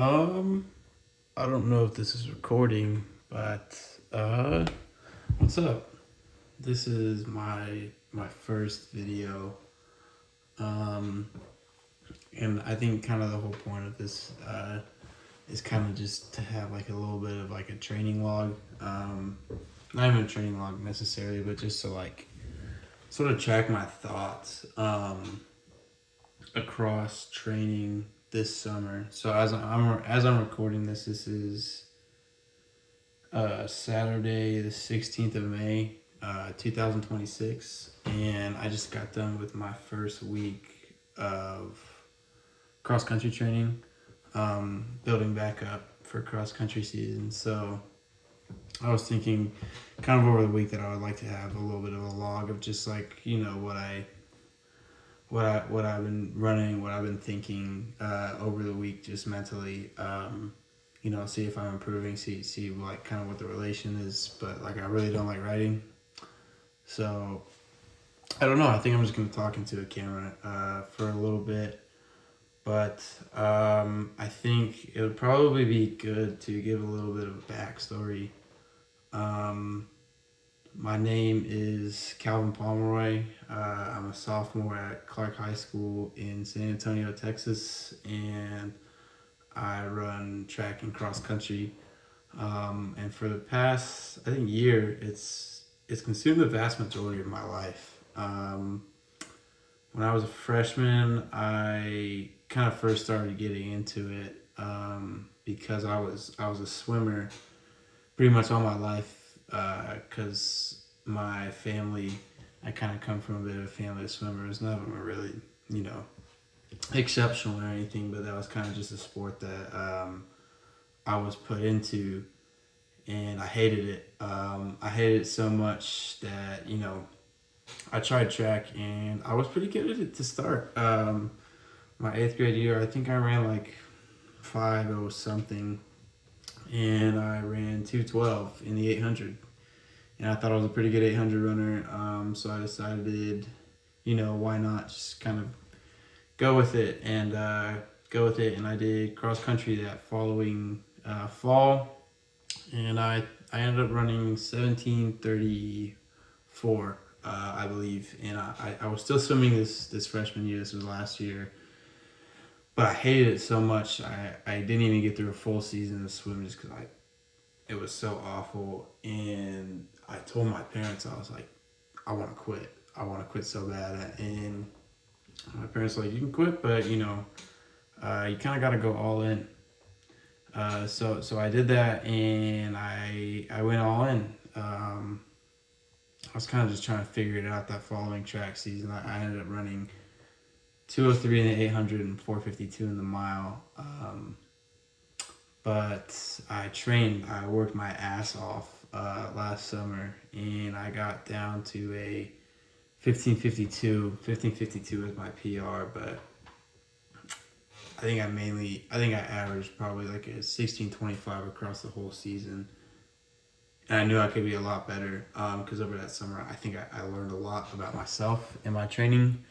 Um, I don't know if this is recording, but what's up? This is my first video. Um, and I think kind of the whole point of this is kind of just to have like a little bit of like a training log. Not even a training log necessarily, but just to like sort of track my thoughts across training this summer. So as I'm recording this, this is Saturday, the 16th of May, 2026. And I just got done with my first week of cross country training, building back up for cross country season. So I was thinking kind of over the week that I would like to have a little bit of a log of just like, what I've been running, what I've been thinking over the week, just mentally. See if I'm improving, see like kind of what the relation is. But like I really don't like writing, so I don't know. I think I'm just gonna talk into a camera for a little bit. But I think it would probably be good to give a little bit of a backstory. Um, my name is Calvin Pomeroy. I'm a sophomore at Clark High School in San Antonio, Texas, and I run track and cross country. And for the past, I think, year, it's consumed the vast majority of my life. When I was a freshman, I kind of first started getting into it because I was a swimmer pretty much all my life because my family, I kind of come from a bit of a family of swimmers. None of them are really, you know, exceptional or anything, but that was kind of just a sport that I was put into, and I hated it. I hated it so much that I tried track, and I was pretty good at it to start. My eighth grade year, I think I ran like 5:0 something, and I ran 2:12 in the 800, and I thought I was a pretty good 800 runner. So I decided, why not just kind of go with it, and I did cross country that following fall, and I ended up running 17:34, I believe, and I was still swimming this freshman year. This was last year, but I hated it so much. I didn't even get through a full season of swimming just because it was so awful, and I told my parents, I was like, I want to quit. I want to quit so bad, and my parents were like, you can quit, but you kind of got to go all in. So I did that, and I went all in. I was kind of just trying to figure it out that following track season. I ended up running 2:03 in the 800 and 4:52 in the mile. But I trained. I worked my ass off last summer, and I got down to a 15:52. 15:52 is my PR, but I think I averaged probably like a 16:25 across the whole season. And I knew I could be a lot better because over that summer, I think I learned a lot about myself and my training.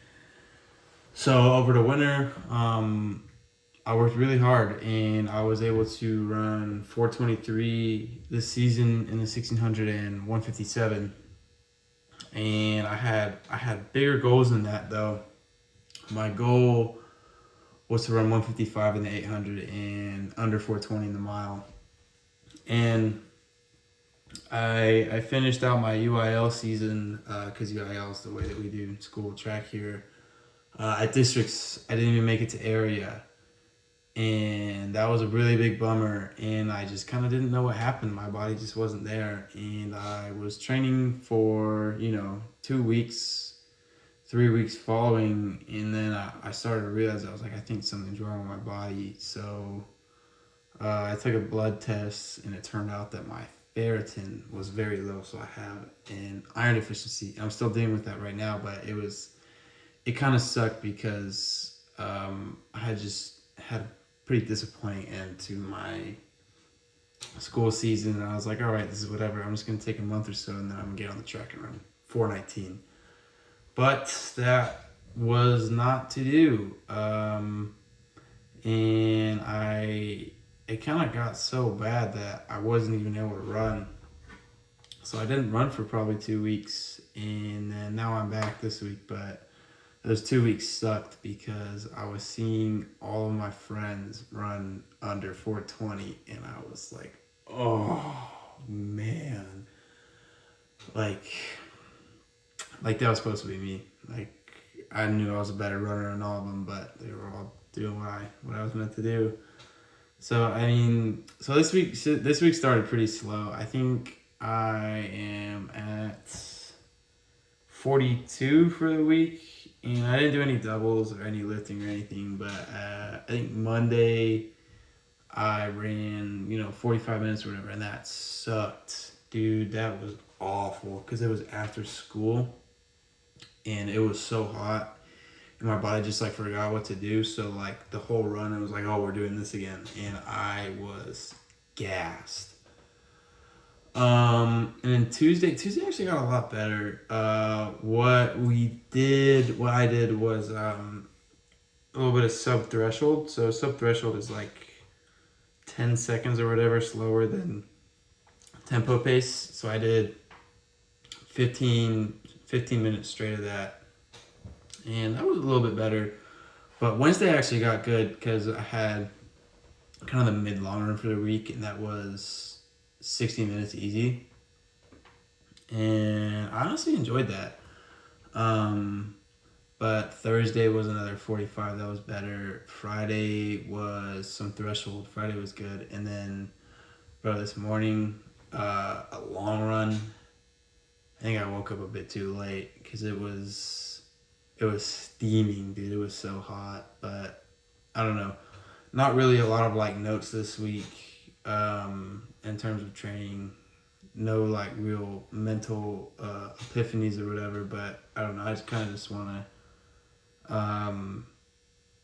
So over the winter, I worked really hard, and I was able to run 4:23 this season in the 1600 and 1:57. And I had bigger goals than that though. My goal was to run 1:55 in the 800 and under 4:20 in the mile. And I finished out my UIL season because UIL is the way that we do school track here. At districts, I didn't even make it to area, and that was a really big bummer. And I just kind of didn't know what happened. My body just wasn't there, and I was training for 2 weeks, 3 weeks following, and then I started to realize, I was like, I think something's wrong with my body. So I took a blood test, and it turned out that my ferritin was very low, so I have an iron deficiency. I'm still dealing with that right now, but it kind of sucked because I had just had a pretty disappointing end to my school season, and I was like, all right, this is whatever. I'm just gonna take a month or so, and then I'm gonna get on the track and run 4:19. But that was not to do. And it kind of got so bad that I wasn't even able to run. So I didn't run for probably 2 weeks, and then now I'm back this week. But those 2 weeks sucked because I was seeing all of my friends run under 420, and I was like, oh man, like that was supposed to be me. Like I knew I was a better runner than all of them, but they were all doing what I was meant to do. So I mean, so this week started pretty slow. I think I am at 42 for the week, and I didn't do any doubles or any lifting or anything. But I think Monday I ran 45 minutes or whatever, and that sucked, dude. That was awful because it was after school, and it was so hot. And my body just like forgot what to do. So like the whole run, it was like, oh, we're doing this again, and I was gassed. And then Tuesday actually got a lot better. What I did was a little bit of sub threshold. So sub threshold is like 10 seconds or whatever slower than tempo pace. So I did 15 minutes straight of that, and that was a little bit better. But Wednesday actually got good because I had kind of the mid long run for the week, and that was 60 minutes easy. And I honestly enjoyed that. But Thursday was another 45 that was better. Friday was some threshold. Friday was good. And then, bro, this morning, a long run. I think I woke up a bit too late because it was steaming, dude. It was so hot. But I don't know. Not really a lot of like notes this week in terms of training. No like real mental epiphanies or whatever. But I don't know. I just kind of just want to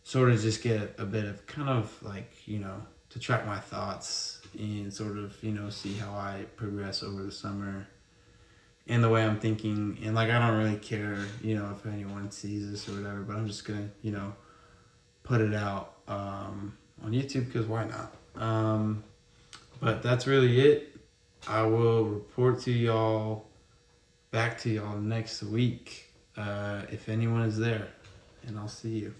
sort of just get a bit of kind of like, to track my thoughts and sort of, see how I progress over the summer and the way I'm thinking. And like, I don't really care, if anyone sees this or whatever, but I'm just going to, put it out on YouTube because why not? But that's really it. I will report back to y'all next week if anyone is there, and I'll see you.